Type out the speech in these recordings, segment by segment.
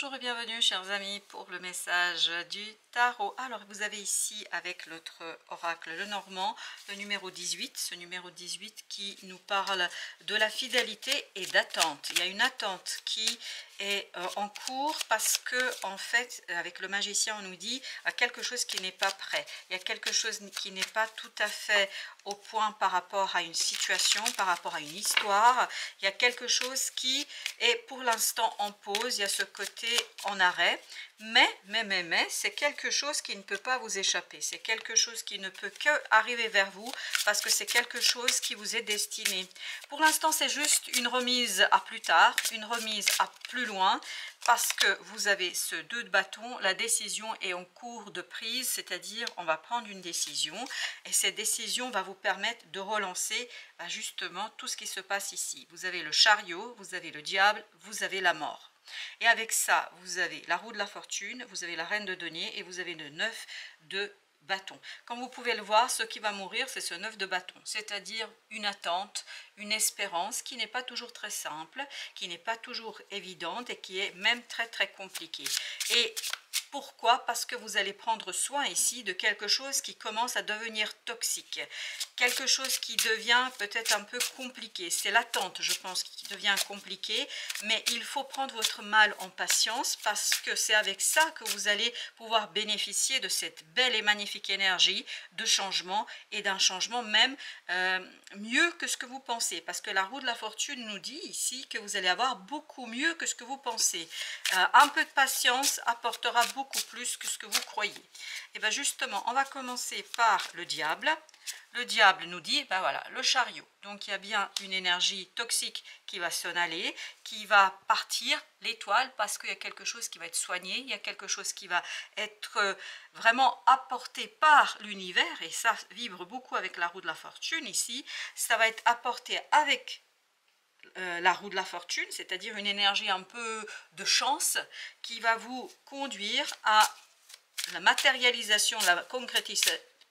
Bonjour et bienvenue chers amis pour le message du tarot. Alors vous avez ici avec l'autre oracle, le Normand, le numéro 18, ce numéro 18 qui nous parle de la fidélité et d'attente. Il y a une attente qui est en cours parce que en fait avec le magicien on nous dit quelque chose qui n'est pas prêt. Il y a quelque chose qui n'est pas tout à fait au point par rapport à une situation, par rapport à une histoire. Il y a quelque chose qui est pour l'instant en pause, il y a ce côté en arrêt, mais c'est quelque chose qui ne peut pas vous échapper, c'est quelque chose qui ne peut que arriver vers vous parce que c'est quelque chose qui vous est destiné. Pour l'instant c'est juste une remise à plus tard, une remise à plus loin, parce que vous avez ce 2 de bâton, la décision est en cours de prise, c'est-à-dire on va prendre une décision et cette décision va vous permettre de relancer justement tout ce qui se passe ici. Vous avez le chariot, vous avez le diable, vous avez la mort. Et avec ça, vous avez la roue de la fortune, vous avez la reine de denier et vous avez le 9 de bâton. Comme vous pouvez le voir, ce qui va mourir, c'est ce 9 de bâton, c'est-à-dire une attente, une espérance qui n'est pas toujours très simple, qui n'est pas toujours évidente et qui est même très compliquée. Et pourquoi? Parce que vous allez prendre soin ici de quelque chose qui commence à devenir toxique, quelque chose qui devient peut-être un peu compliqué. C'est l'attente, je pense, qui devient compliqué, mais il faut prendre votre mal en patience parce que c'est avec ça que vous allez pouvoir bénéficier de cette belle et magnifique énergie de changement et d'un changement même mieux que ce que vous pensez. Parce que la roue de la fortune nous dit ici que vous allez avoir beaucoup mieux que ce que vous pensez. Un peu de patience apportera beaucoup plus que ce que vous croyez. Et bien justement, on va commencer par le diable. Le diable nous dit, ben voilà, le chariot. Donc il y a bien une énergie toxique qui va s'en aller, qui va partir, l'étoile, parce qu'il y a quelque chose qui va être soigné, il y a quelque chose qui va être vraiment apporté par l'univers, et ça vibre beaucoup avec la roue de la fortune ici, ça va être apporté avec la roue de la fortune, c'est-à-dire une énergie un peu de chance qui va vous conduire à la matérialisation, la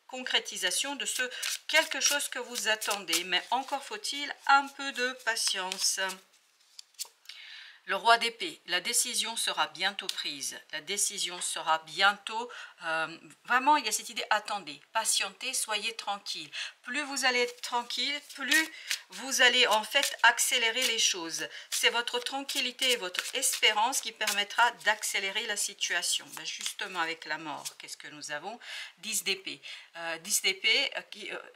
concrétisation de ce quelque chose que vous attendez. Mais encore faut-il un peu de patience. Le roi d'épée, la décision sera bientôt prise, la décision sera bientôt, vraiment il y a cette idée, attendez, patientez, soyez tranquille. Plus vous allez être tranquille, plus vous allez en fait accélérer les choses. C'est votre tranquillité et votre espérance qui permettra d'accélérer la situation. Ben justement avec la mort, qu'est-ce que nous avons? 10 d'épée. 10 d'épée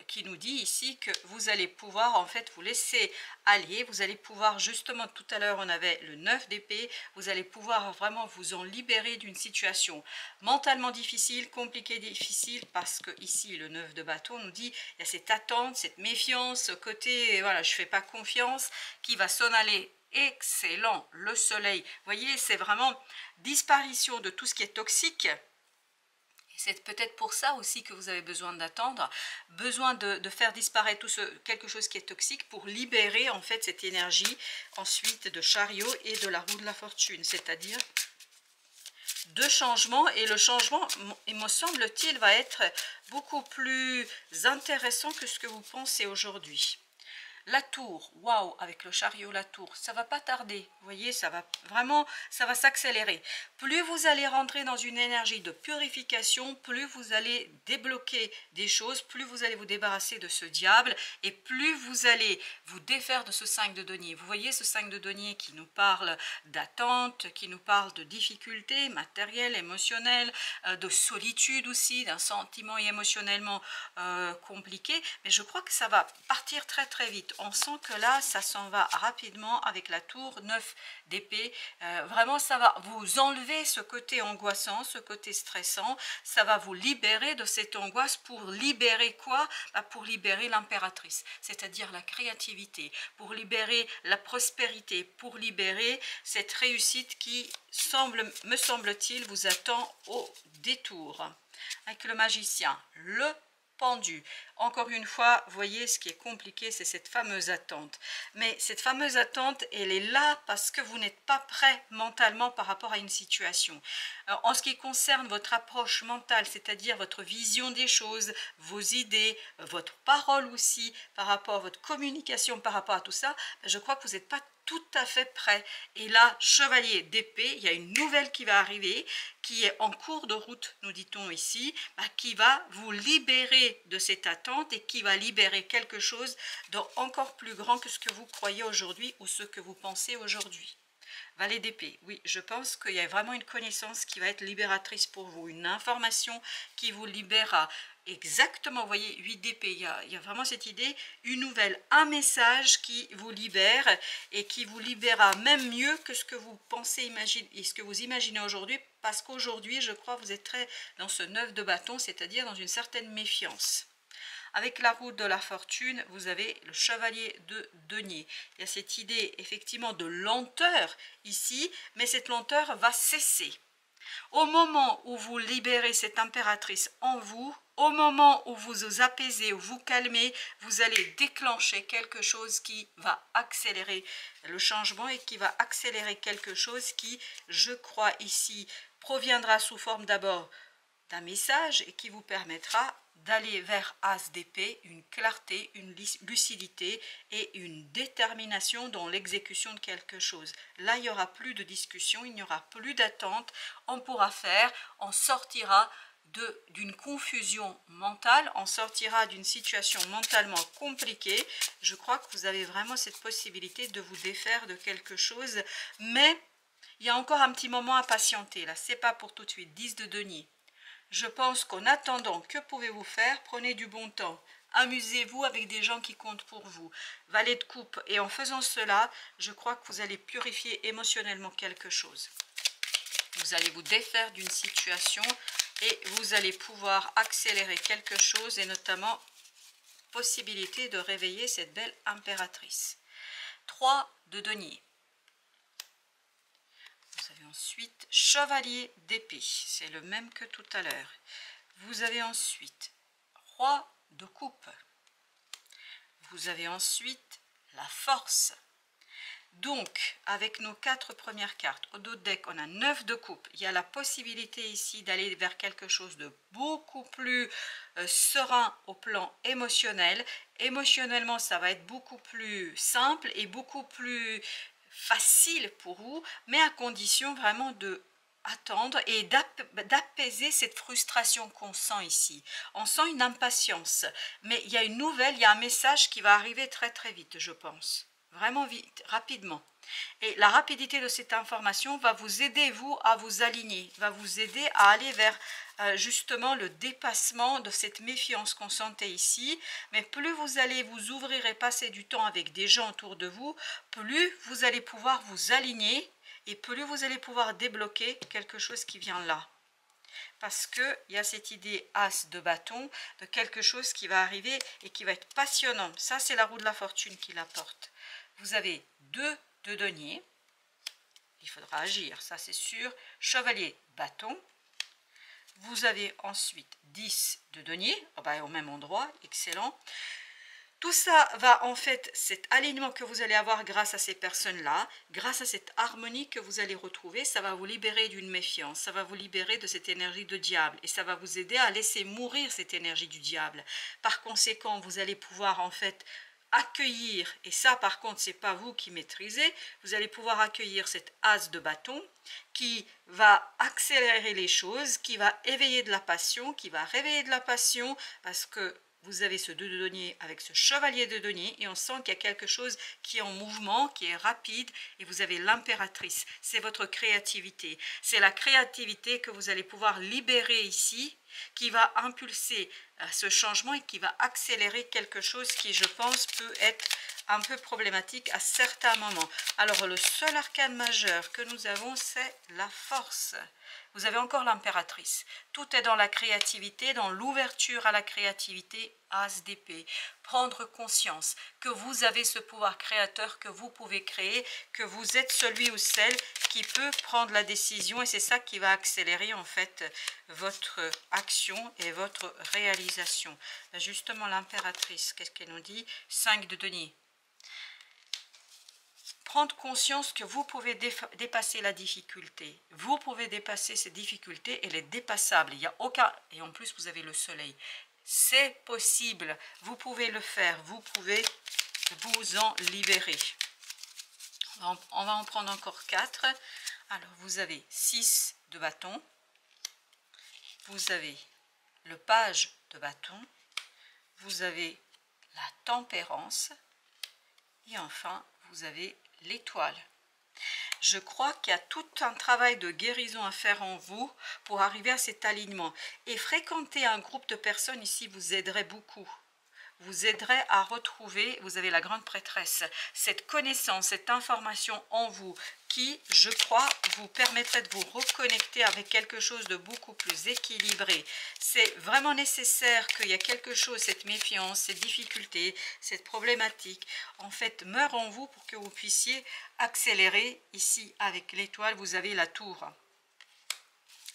qui nous dit ici que vous allez pouvoir en fait vous laisser aller, vous allez pouvoir justement, tout à l'heure on avait le 9 d'épée, vous allez pouvoir vraiment vous en libérer d'une situation mentalement difficile, compliquée, difficile, parce que ici le 9 de bâton nous dit il y a cette attente, cette méfiance, ce côté voilà je fais pas confiance qui va s'en aller. Excellent, le soleil, vous voyez c'est vraiment disparition de tout ce qui est toxique. C'est peut-être pour ça aussi que vous avez besoin d'attendre, besoin de faire disparaître quelque chose qui est toxique pour libérer en fait cette énergie ensuite de chariot et de la roue de la fortune, c'est-à-dire de changement. Et le changement, il me semble-t-il, va être beaucoup plus intéressant que ce que vous pensez aujourd'hui. La tour, waouh, avec le chariot, la tour, ça va pas tarder, vous voyez, ça va vraiment, ça va s'accélérer. Plus vous allez rentrer dans une énergie de purification, plus vous allez débloquer des choses, plus vous allez vous débarrasser de ce diable et plus vous allez vous défaire de ce 5 de denier. Vous voyez ce 5 de denier qui nous parle d'attente, qui nous parle de difficultés matérielles, émotionnelles, de solitude aussi, d'un sentiment émotionnellement compliqué, mais je crois que ça va partir très vite. On sent que là ça s'en va rapidement avec la tour 9 d'épée, vraiment ça va vous enlever ce côté angoissant, ce côté stressant, ça va vous libérer de cette angoisse. Pour libérer quoi? Pour libérer l'impératrice, c'est-à-dire la créativité, pour libérer la prospérité, pour libérer cette réussite qui me semble-t-il vous attend au détour. Avec le magicien, le pendu, encore une fois, vous voyez, ce qui est compliqué, c'est cette fameuse attente. Mais cette fameuse attente, elle est là parce que vous n'êtes pas prêt mentalement par rapport à une situation. Alors, en ce qui concerne votre approche mentale, c'est-à-dire votre vision des choses, vos idées, votre parole aussi, par rapport à votre communication, par rapport à tout ça, je crois que vous n'êtes pas tout à fait prêt. Et là, chevalier d'épée, il y a une nouvelle qui va arriver, qui est en cours de route, nous dit-on ici, qui va vous libérer de cette attente et qui va libérer quelque chose d'encore plus grand que ce que vous croyez aujourd'hui ou ce que vous pensez aujourd'hui. Valet d'épée, oui, je pense qu'il y a vraiment une connaissance qui va être libératrice pour vous, une information qui vous libérera. Exactement, vous voyez, 8 d'épée, il y a vraiment cette idée, une nouvelle, un message qui vous libère et qui vous libérera même mieux que ce que vous pensez imaginer, et ce que vous imaginez aujourd'hui, parce qu'aujourd'hui, je crois, vous êtes très dans ce 9 de bâton, c'est-à-dire dans une certaine méfiance. Avec la roue de la fortune, vous avez le chevalier de denier. Il y a cette idée effectivement de lenteur ici, mais cette lenteur va cesser. Au moment où vous libérez cette impératrice en vous, au moment où vous vous apaisez, où vous calmez, vous allez déclencher quelque chose qui va accélérer le changement et qui va accélérer quelque chose qui, je crois ici, proviendra sous forme d'abord d'un message et qui vous permettra d'aller vers As d'épée, une clarté, une lucidité et une détermination dans l'exécution de quelque chose. Là, il n'y aura plus de discussion, il n'y aura plus d'attente, on pourra faire, on sortira d'une confusion mentale, on sortira d'une situation mentalement compliquée. Je crois que vous avez vraiment cette possibilité de vous défaire de quelque chose, mais il y a encore un petit moment à patienter, là, c'est pas pour tout de suite. 10 de denier. Je pense qu'en attendant, que pouvez-vous faire? Prenez du bon temps. Amusez-vous avec des gens qui comptent pour vous. Valet de coupe. Et en faisant cela, je crois que vous allez purifier émotionnellement quelque chose. Vous allez vous défaire d'une situation et vous allez pouvoir accélérer quelque chose et notamment possibilité de réveiller cette belle impératrice. 3 de denier. Vous avez ensuite chevalier d'épée, c'est le même que tout à l'heure. Vous avez ensuite roi de coupe. Vous avez ensuite la force. Donc, avec nos 4 premières cartes, au dos de deck, on a 9 de coupe. Il y a la possibilité ici d'aller vers quelque chose de beaucoup plus serein au plan émotionnel. Émotionnellement, ça va être beaucoup plus simple et beaucoup plus facile pour vous, mais à condition vraiment de attendre et d'apaiser cette frustration qu'on sent ici. On sent une impatience, mais il y a une nouvelle, il y a un message qui va arriver très très vite, je pense. Vraiment vite, rapidement. Et la rapidité de cette information va vous aider, vous, à vous aligner, va vous aider à aller vers justement le dépassement de cette méfiance qu'on sentait ici. Mais plus vous allez vous ouvrir et passer du temps avec des gens autour de vous, plus vous allez pouvoir vous aligner et plus vous allez pouvoir débloquer quelque chose qui vient là. Parce qu'il y a cette idée as de bâton, de quelque chose qui va arriver et qui va être passionnant. Ça, c'est la roue de la fortune qui l'apporte. Vous avez 2 de denier, il faudra agir, ça c'est sûr. Chevalier bâton. Vous avez ensuite 10 de denier, au même endroit, excellent. Tout ça va en fait, cet alignement que vous allez avoir grâce à ces personnes-là, grâce à cette harmonie que vous allez retrouver, ça va vous libérer d'une méfiance, ça va vous libérer de cette énergie de diable et ça va vous aider à laisser mourir cette énergie du diable. Par conséquent, vous allez pouvoir en fait accueillir, et ça par contre c'est pas vous qui maîtrisez, vous allez pouvoir accueillir cet as de bâton qui va accélérer les choses, qui va éveiller de la passion, qui va réveiller de la passion parce que vous avez ce 2 de denier avec ce chevalier de denier et on sent qu'il y a quelque chose qui est en mouvement, qui est rapide et vous avez l'impératrice. C'est votre créativité. C'est la créativité que vous allez pouvoir libérer ici qui va impulser ce changement et qui va accélérer quelque chose qui, je pense, peut être un peu problématique à certains moments. Alors, le seul arcane majeur que nous avons, c'est la force. Vous avez encore l'impératrice. Tout est dans la créativité, dans l'ouverture à la créativité, as d'épée. prendre conscience que vous avez ce pouvoir créateur, que vous pouvez créer, que vous êtes celui ou celle qui peut prendre la décision, et c'est ça qui va accélérer en fait votre action et votre réalisation. Justement, l'impératrice, qu'est-ce qu'elle nous dit? 5 de denier. Prendre conscience que vous pouvez dépasser la difficulté. Vous pouvez dépasser ces difficultés, elle est dépassable. Il n'y a aucun... Et en plus, vous avez le soleil. C'est possible. Vous pouvez le faire. Vous pouvez vous en libérer. On va en prendre encore 4. Alors, vous avez 6 de bâton. Vous avez le page de bâton. Vous avez la tempérance. Et enfin, vous avez l'étoile. Je crois qu'il y a tout un travail de guérison à faire en vous pour arriver à cet alignement. Et fréquenter un groupe de personnes ici vous aiderait beaucoup. Vous aiderait à retrouver, vous avez la grande prêtresse, cette connaissance, cette information en vous qui, je crois, vous permettrait de vous reconnecter avec quelque chose de beaucoup plus équilibré. C'est vraiment nécessaire qu'il y ait quelque chose, cette méfiance, cette difficulté, cette problématique, en fait, meure en vous pour que vous puissiez accélérer. Ici, avec l'étoile, vous avez la tour.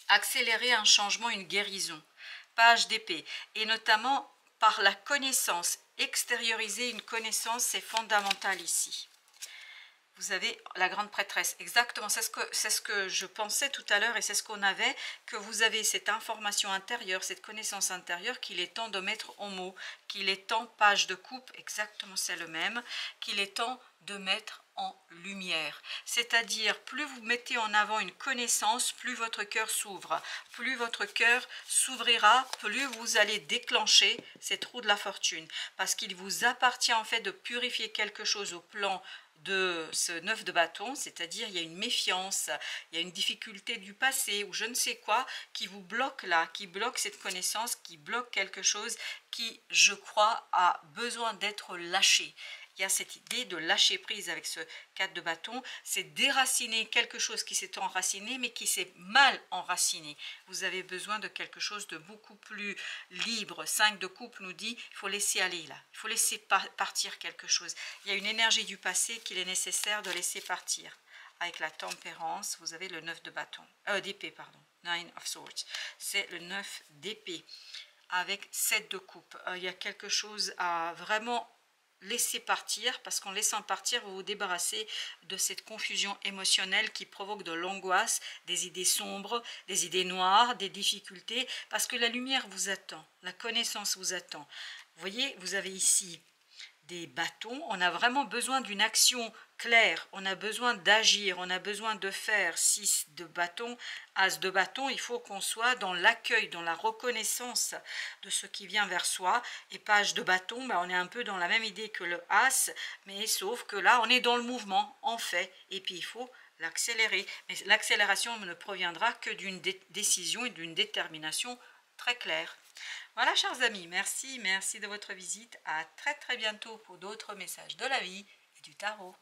Accélérer un changement, une guérison. Page d'épée. Et notamment... par la connaissance, extérioriser une connaissance, c'est fondamental ici. Vous avez la grande prêtresse, exactement, c'est ce que je pensais tout à l'heure et c'est ce qu'on avait, que vous avez cette information intérieure, cette connaissance intérieure qu'il est temps de mettre en mots, qu'il est temps, page de coupe, exactement c'est le même, qu'il est temps de mettre en lumière. C'est-à-dire, plus vous mettez en avant une connaissance, plus votre cœur s'ouvre. Plus votre cœur s'ouvrira, plus vous allez déclencher cette roue de la fortune. Parce qu'il vous appartient en fait de purifier quelque chose au plan de ce 9 de bâton, c'est-à-dire il y a une méfiance, il y a une difficulté du passé ou je ne sais quoi qui vous bloque là, qui bloque cette connaissance, qui bloque quelque chose qui, je crois, a besoin d'être lâché. Il y a cette idée de lâcher prise avec ce 4 de bâton, c'est déraciner quelque chose qui s'est enraciné mais qui s'est mal enraciné. Vous avez besoin de quelque chose de beaucoup plus libre. 5 de coupe nous dit, il faut laisser aller là, il faut laisser partir quelque chose. Il y a une énergie du passé qu'il est nécessaire de laisser partir. Avec la tempérance, vous avez le 9 de bâton, d'épée, pardon, 9 of swords. C'est le 9 d'épée avec 7 de coupe. Il y a quelque chose à vraiment laisser partir, parce qu'en laissant partir, vous vous débarrassez de cette confusion émotionnelle qui provoque de l'angoisse, des idées sombres, des idées noires, des difficultés, parce que la lumière vous attend, la connaissance vous attend. Vous voyez, vous avez ici des bâtons, on a vraiment besoin d'une action claire, on a besoin d'agir, on a besoin de faire. 6 de bâton, as de bâton, il faut qu'on soit dans l'accueil, dans la reconnaissance de ce qui vient vers soi. Et page de bâton, ben on est un peu dans la même idée que le as, mais sauf que là on est dans le mouvement, en fait, et puis il faut l'accélérer. Mais l'accélération ne proviendra que d'une décision et d'une détermination très claire. Voilà, chers amis, merci de votre visite. À très bientôt pour d'autres messages de la vie et du tarot.